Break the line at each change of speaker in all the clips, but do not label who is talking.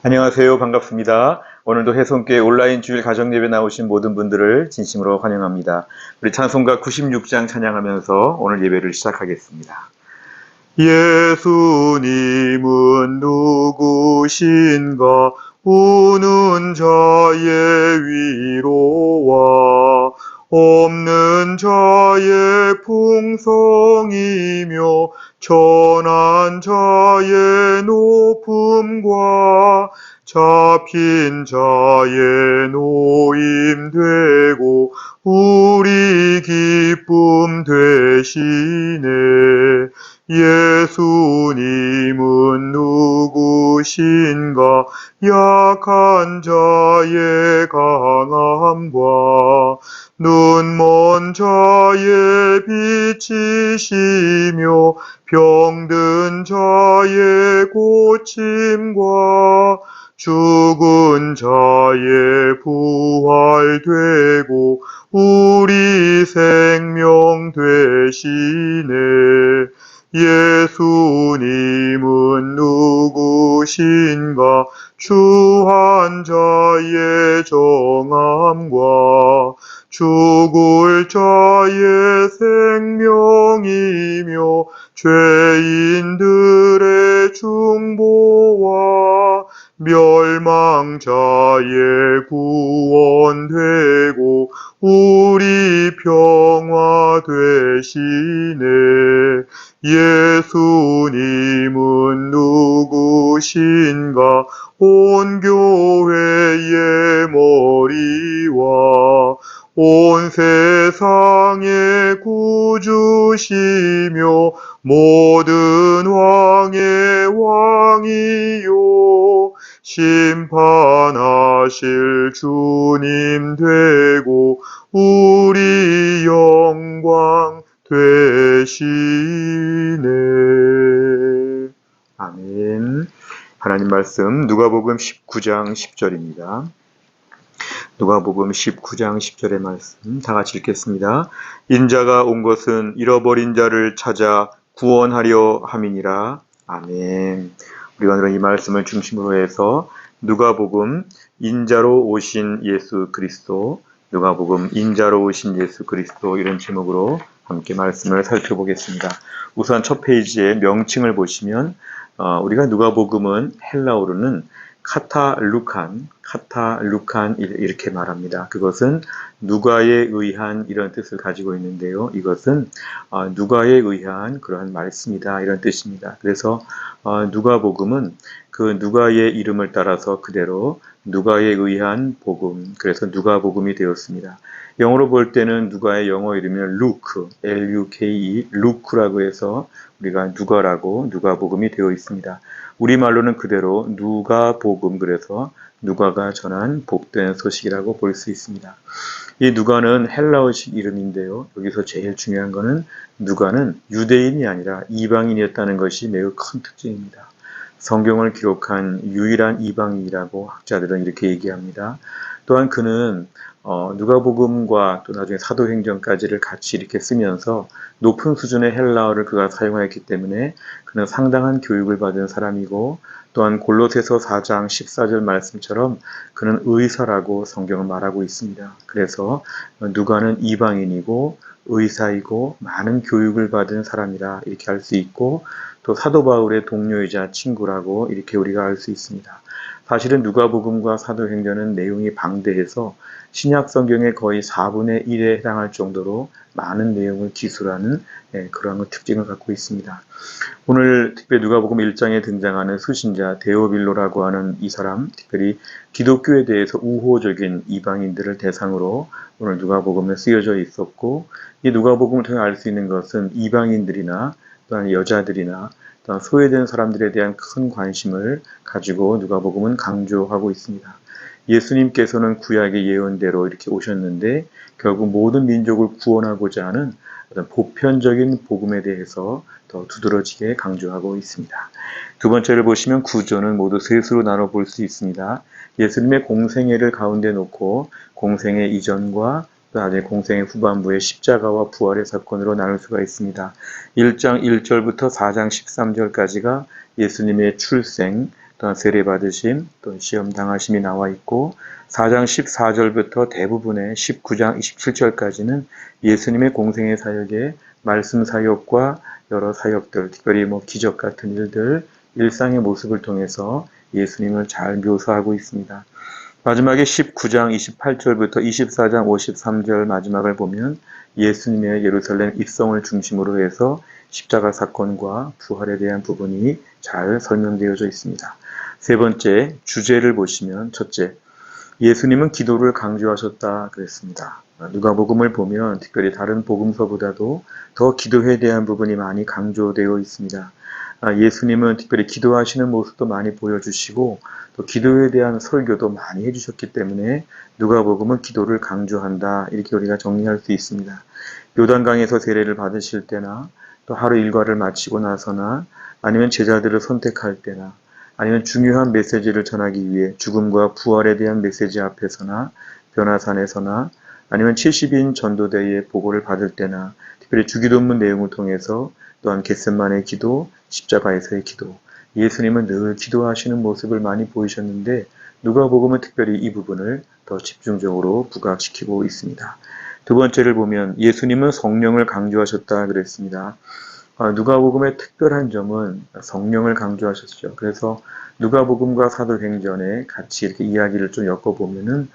안녕하세요. 반갑습니다. 오늘도 해성교회 온라인 주일 가정예배 나오신 모든 분들을 진심으로 환영합니다. 우리 찬송가 96장 찬양하면서 오늘 예배를 시작하겠습니다. 예수님은 누구신가? 우는 자의 위로와 없는 자의 풍성이며 천한 자의 높음과 잡힌 자의 노임 되고 우리 기쁨 되시네. 예수님은 누구신가? 약한 자의 강함과 눈먼 자의 빛이시며 병든 자의 고침과 죽은 자의 부활되고 우리 생명 되시네. 예수님은 누구신가? 추한 자의 정함과 죽을 자의 생명이며 죄인들의 중보와 멸망자의 구원되고 우리 평화 되시네. 예수님은 누구신가? 온 교회의 머리와 온 세상의 구주시며 모든 왕의 왕이요 심판하실 주님 되고 우리 영광 되시네. 아멘. 하나님 말씀 누가복음 19장 10절입니다. 누가복음 19장 10절의 말씀 다 같이 읽겠습니다. 인자가 온 것은 잃어버린 자를 찾아 구원하려 함이니라. 아멘. 우리가 오늘은 이 말씀을 중심으로 해서 누가복음 인자로 오신 예수 그리스도, 누가복음 인자로 오신 예수 그리스도 이런 제목으로 함께 말씀을 살펴보겠습니다. 우선 첫 페이지에 명칭을 보시면 우리가 누가복음은 헬라어로는 카탈루칸 이렇게 말합니다. 그것은 누가에 의한 이런 뜻을 가지고 있는데요. 이것은 누가에 의한 그러한 말씀이다 이런 뜻입니다. 그래서 누가복음은 그 누가의 이름을 따라서 그대로 누가에 의한 복음, 그래서 누가복음이 되었습니다. 영어로 볼 때는 누가의 영어 이름은 루크, L-U-K-E, 루크라고 해서 우리가 누가라고 누가복음이 되어 있습니다. 우리말로는 그대로 누가복음, 그래서 누가가 전한 복된 소식이라고 볼 수 있습니다. 이 누가는 헬라어식 이름인데요. 여기서 제일 중요한 것은 누가는 유대인이 아니라 이방인이었다는 것이 매우 큰 특징입니다. 성경을 기록한 유일한 이방인이라고 학자들은 이렇게 얘기합니다. 또한 그는 누가복음과 또 나중에 사도행전까지를 같이 이렇게 쓰면서 높은 수준의 헬라어를 그가 사용하였기 때문에 그는 상당한 교육을 받은 사람이고, 또한 골로새서 4장 14절 말씀처럼 그는 의사라고 성경은 말하고 있습니다. 그래서 누가는 이방인이고 의사이고 많은 교육을 받은 사람이라 이렇게 할 수 있고, 또 사도 바울의 동료이자 친구라고 이렇게 우리가 알 수 있습니다. 사실은 누가복음과 사도행전은 내용이 방대해서 신약 성경의 거의 4분의 1에 해당할 정도로 많은 내용을 기술하는 그러한 특징을 갖고 있습니다. 오늘 특별히 누가복음 1장에 등장하는 수신자 데오빌로라고 하는 이 사람, 특별히 기독교에 대해서 우호적인 이방인들을 대상으로 오늘 누가복음에 쓰여져 있었고, 이 누가복음을 통해 알 수 있는 것은 이방인들이나 또한 여자들이나 또한 소외된 사람들에 대한 큰 관심을 가지고 누가복음은 강조하고 있습니다. 예수님께서는 구약의 예언대로 이렇게 오셨는데 결국 모든 민족을 구원하고자 하는 어떤 보편적인 복음에 대해서 더 두드러지게 강조하고 있습니다. 두 번째를 보시면 구조는 모두 셋으로 나눠 볼 수 있습니다. 예수님의 공생애를 가운데 놓고 공생애 이전과 나중에 공생의 후반부의 십자가와 부활의 사건으로 나눌 수가 있습니다. 1장 1절부터 4장 13절까지가 예수님의 출생, 또한 세례 받으심, 또 시험 당하심이 나와 있고 4장 14절부터 대부분의 19장 27절까지는 예수님의 공생의 사역에 말씀 사역과 여러 사역들, 특별히 기적 같은 일들, 일상의 모습을 통해서 예수님을 잘 묘사하고 있습니다. 마지막에 19장 28절부터 24장 53절 마지막을 보면 예수님의 예루살렘 입성을 중심으로 해서 십자가 사건과 부활에 대한 부분이 잘 설명되어져 있습니다. 세 번째, 주제를 보시면 첫째, 예수님은 기도를 강조하셨다 그랬습니다. 누가복음을 보면 특별히 다른 복음서보다도 더 기도에 대한 부분이 많이 강조되어 있습니다. 예수님은 특별히 기도하시는 모습도 많이 보여주시고 또 기도에 대한 설교도 많이 해주셨기 때문에 누가복음은 기도를 강조한다 이렇게 우리가 정리할 수 있습니다. 요단강에서 세례를 받으실 때나 또 하루 일과를 마치고 나서나 아니면 제자들을 선택할 때나 아니면 중요한 메시지를 전하기 위해 죽음과 부활에 대한 메시지 앞에서나 변화산에서나 아니면 70인 전도대의 보고를 받을 때나 특별히 주기도문 내용을 통해서 또한 겟세마네 기도, 십자가에서의 기도, 예수님은 늘 기도하시는 모습을 많이 보이셨는데 누가복음은 특별히 이 부분을 더 집중적으로 부각시키고 있습니다. 두 번째를 보면 예수님은 성령을 강조하셨다 그랬습니다. 누가복음의 특별한 점은 성령을 강조하셨죠. 그래서 누가복음과 사도행전에 같이 이렇게 이야기를 좀 엮어보면은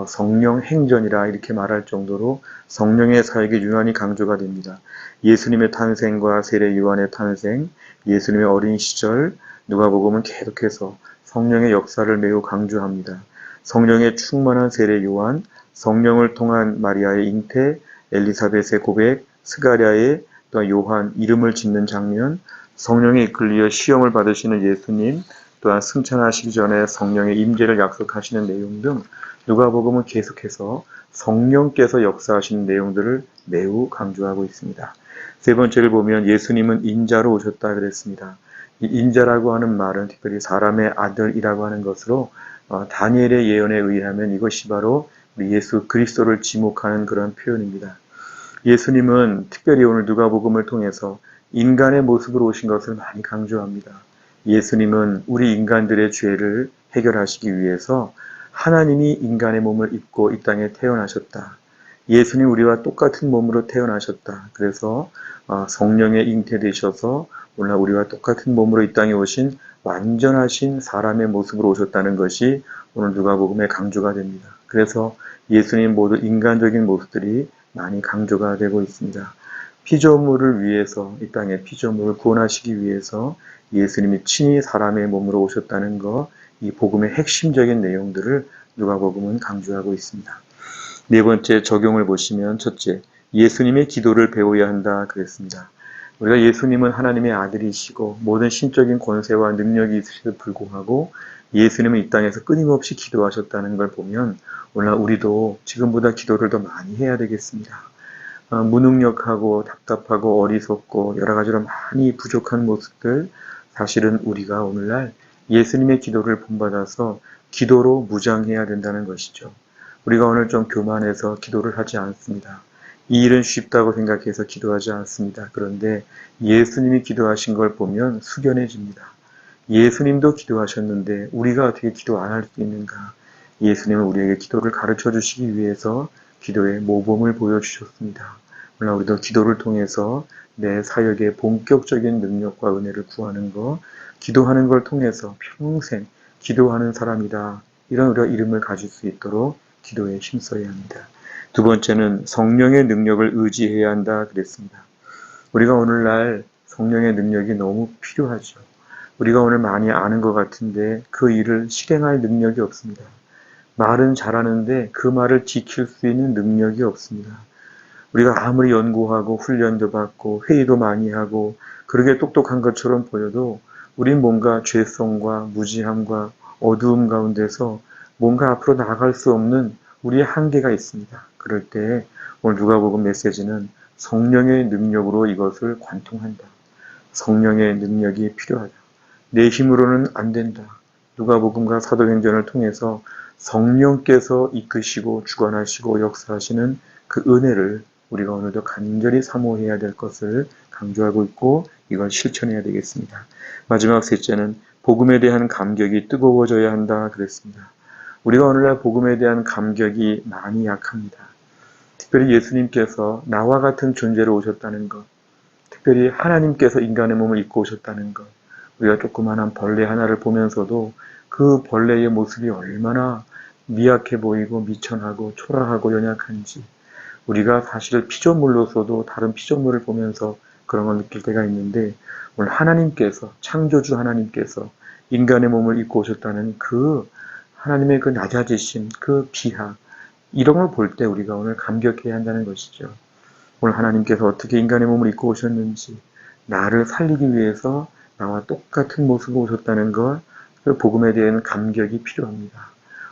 성령 행전이라 이렇게 말할 정도로 성령의 사역이 유난히 강조가 됩니다. 예수님의 탄생과 세례 요한의 탄생, 예수님의 어린 시절, 누가복음은 계속해서 성령의 역사를 매우 강조합니다. 성령의 충만한 세례 요한, 성령을 통한 마리아의 잉태, 엘리사벳의 고백, 스가랴의 또한 요한 이름을 짓는 장면, 성령에 이끌려 시험을 받으시는 예수님, 또한 승천하시기 전에 성령의 임재를 약속하시는 내용 등 누가복음은 계속해서 성령께서 역사하시는 내용들을 매우 강조하고 있습니다. 세 번째를 보면 예수님은 인자로 오셨다 그랬습니다. 이 인자라고 하는 말은 특별히 사람의 아들이라고 하는 것으로 다니엘의 예언에 의하면 이것이 바로 우리 예수 그리스도를 지목하는 그런 표현입니다. 예수님은 특별히 오늘 누가복음을 통해서 인간의 모습으로 오신 것을 많이 강조합니다. 예수님은 우리 인간들의 죄를 해결하시기 위해서 하나님이 인간의 몸을 입고 이 땅에 태어나셨다. 예수님 우리와 똑같은 몸으로 태어나셨다. 그래서 성령의 잉태되셔서 오늘 우리와 똑같은 몸으로 이 땅에 오신 완전하신 사람의 모습으로 오셨다는 것이 오늘 누가복음의 강조가 됩니다. 그래서 예수님 모두 인간적인 모습들이 많이 강조가 되고 있습니다. 피조물을 위해서 이 땅에 피조물을 구원하시기 위해서 예수님이 친히 사람의 몸으로 오셨다는 것, 이 복음의 핵심적인 내용들을 누가복음은 강조하고 있습니다. 네 번째 적용을 보시면 첫째, 예수님의 기도를 배워야 한다 그랬습니다. 우리가 예수님은 하나님의 아들이시고 모든 신적인 권세와 능력이 있으심에도 불구하고 예수님은 이 땅에서 끊임없이 기도하셨다는 걸 보면 오늘 우리도 지금보다 기도를 더 많이 해야 되겠습니다. 무능력하고 답답하고 어리석고 여러 가지로 많이 부족한 모습들, 사실은 우리가 오늘날 예수님의 기도를 본받아서 기도로 무장해야 된다는 것이죠. 우리가 오늘 좀 교만해서 기도를 하지 않습니다. 이 일은 쉽다고 생각해서 기도하지 않습니다. 그런데 예수님이 기도하신 걸 보면 숙연해집니다. 예수님도 기도하셨는데 우리가 어떻게 기도 안 할 수 있는가? 예수님은 우리에게 기도를 가르쳐 주시기 위해서 기도의 모범을 보여주셨습니다. 물론 우리도 기도를 통해서 내 사역의 본격적인 능력과 은혜를 구하는 것, 기도하는 걸 통해서 평생 기도하는 사람이다. 이런 우리가 이름을 가질 수 있도록 기도에 힘써야 합니다. 두 번째는 성령의 능력을 의지해야 한다 그랬습니다. 우리가 오늘날 성령의 능력이 너무 필요하죠. 우리가 오늘 많이 아는 것 같은데 그 일을 실행할 능력이 없습니다. 말은 잘하는데 그 말을 지킬 수 있는 능력이 없습니다. 우리가 아무리 연구하고 훈련도 받고 회의도 많이 하고 그러게 똑똑한 것처럼 보여도 우린 뭔가 죄성과 무지함과 어두움 가운데서 뭔가 앞으로 나아갈 수 없는 우리의 한계가 있습니다. 그럴 때 오늘 누가복음 메시지는 성령의 능력으로 이것을 관통한다. 성령의 능력이 필요하다. 내 힘으로는 안 된다. 누가복음과 사도행전을 통해서 성령께서 이끄시고 주관하시고 역사하시는 그 은혜를 우리가 오늘도 간절히 사모해야 될 것을 강조하고 있고 이걸 실천해야 되겠습니다. 마지막 셋째는 복음에 대한 감격이 뜨거워져야 한다 그랬습니다. 우리가 오늘날 복음에 대한 감격이 많이 약합니다. 특별히 예수님께서 나와 같은 존재로 오셨다는 것, 특별히 하나님께서 인간의 몸을 입고 오셨다는 것, 우리가 조그만한 벌레 하나를 보면서도 그 벌레의 모습이 얼마나 미약해 보이고 미천하고 초라하고 연약한지, 우리가 사실 피조물로서도 다른 피조물을 보면서 그런 걸 느낄 때가 있는데, 오늘 하나님께서, 창조주 하나님께서 인간의 몸을 입고 오셨다는 그 하나님의 그 낮아지심, 그 비하, 이런 걸 볼 때 우리가 오늘 감격해야 한다는 것이죠. 오늘 하나님께서 어떻게 인간의 몸을 입고 오셨는지, 나를 살리기 위해서 나와 똑같은 모습으로 오셨다는 것, 그 복음에 대한 감격이 필요합니다.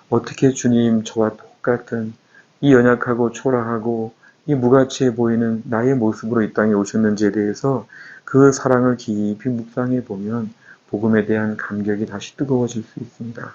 어떻게 주님 저와 똑같은 이 연약하고 초라하고 이 무가치해 보이는 나의 모습으로 이 땅에 오셨는지에 대해서 그 사랑을 깊이 묵상해 보면 복음에 대한 감격이 다시 뜨거워질 수 있습니다.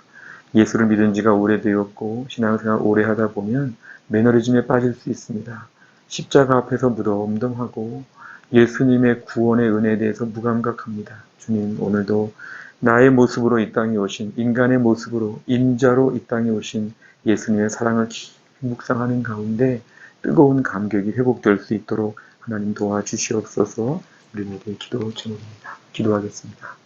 예수를 믿은 지가 오래되었고 신앙생활 오래 하다 보면 매너리즘에 빠질 수 있습니다. 십자가 앞에서 무덤덤하고 예수님의 구원의 은혜에 대해서 무감각합니다. 주님, 오늘도 나의 모습으로 이 땅에 오신, 인간의 모습으로 인자로 이 땅에 오신 예수님의 사랑을 깊이 묵상하는 가운데 뜨거운 감격이 회복될 수 있도록 하나님 도와주시옵소서. 우리에게 기도 제목입니다. 기도하겠습니다.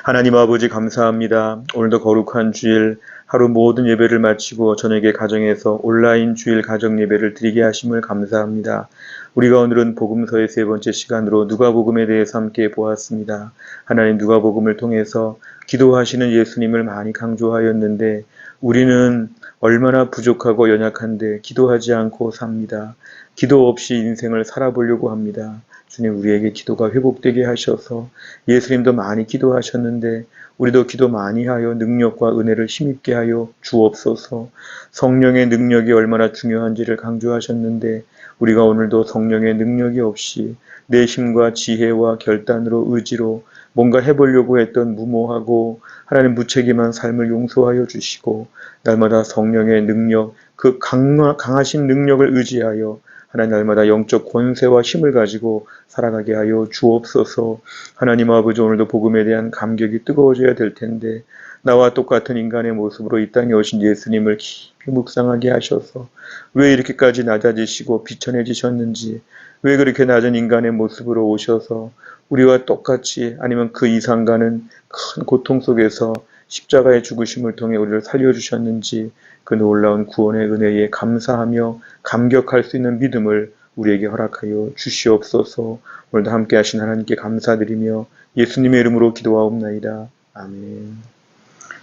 하나님 아버지 감사합니다. 오늘도 거룩한 주일 하루 모든 예배를 마치고 저녁에 가정에서 온라인 주일 가정 예배를 드리게 하심을 감사합니다. 우리가 오늘은 복음서의 세 번째 시간으로 누가복음에 대해서 함께 보았습니다. 하나님 누가복음을 통해서 기도하시는 예수님을 많이 강조하였는데 우리는 얼마나 부족하고 연약한데 기도하지 않고 삽니다. 기도 없이 인생을 살아보려고 합니다. 주님, 우리에게 기도가 회복되게 하셔서 예수님도 많이 기도하셨는데 우리도 기도 많이 하여 능력과 은혜를 힘입게 하여 주옵소서. 성령의 능력이 얼마나 중요한지를 강조하셨는데 우리가 오늘도 성령의 능력이 없이 내심과 지혜와 결단으로 의지로 뭔가 해보려고 했던 무모하고 하나님 무책임한 삶을 용서하여 주시고 날마다 성령의 능력, 그 강하신 능력을 의지하여 하나님 날마다 영적 권세와 힘을 가지고 살아가게 하여 주옵소서. 하나님 아버지, 오늘도 복음에 대한 감격이 뜨거워져야 될 텐데 나와 똑같은 인간의 모습으로 이 땅에 오신 예수님을 깊이 묵상하게 하셔서 왜 이렇게까지 낮아지시고 비천해지셨는지, 왜 그렇게 낮은 인간의 모습으로 오셔서 우리와 똑같이 아니면 그 이상 가는 큰 고통 속에서 십자가의 죽으심을 통해 우리를 살려주셨는지 그 놀라운 구원의 은혜에 감사하며 감격할 수 있는 믿음을 우리에게 허락하여 주시옵소서. 오늘도 함께 하신 하나님께 감사드리며 예수님의 이름으로 기도하옵나이다. 아멘.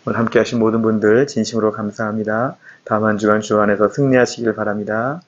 오늘 함께 하신 모든 분들 진심으로 감사합니다. 다음 한 주간 주 안에서 승리하시길 바랍니다.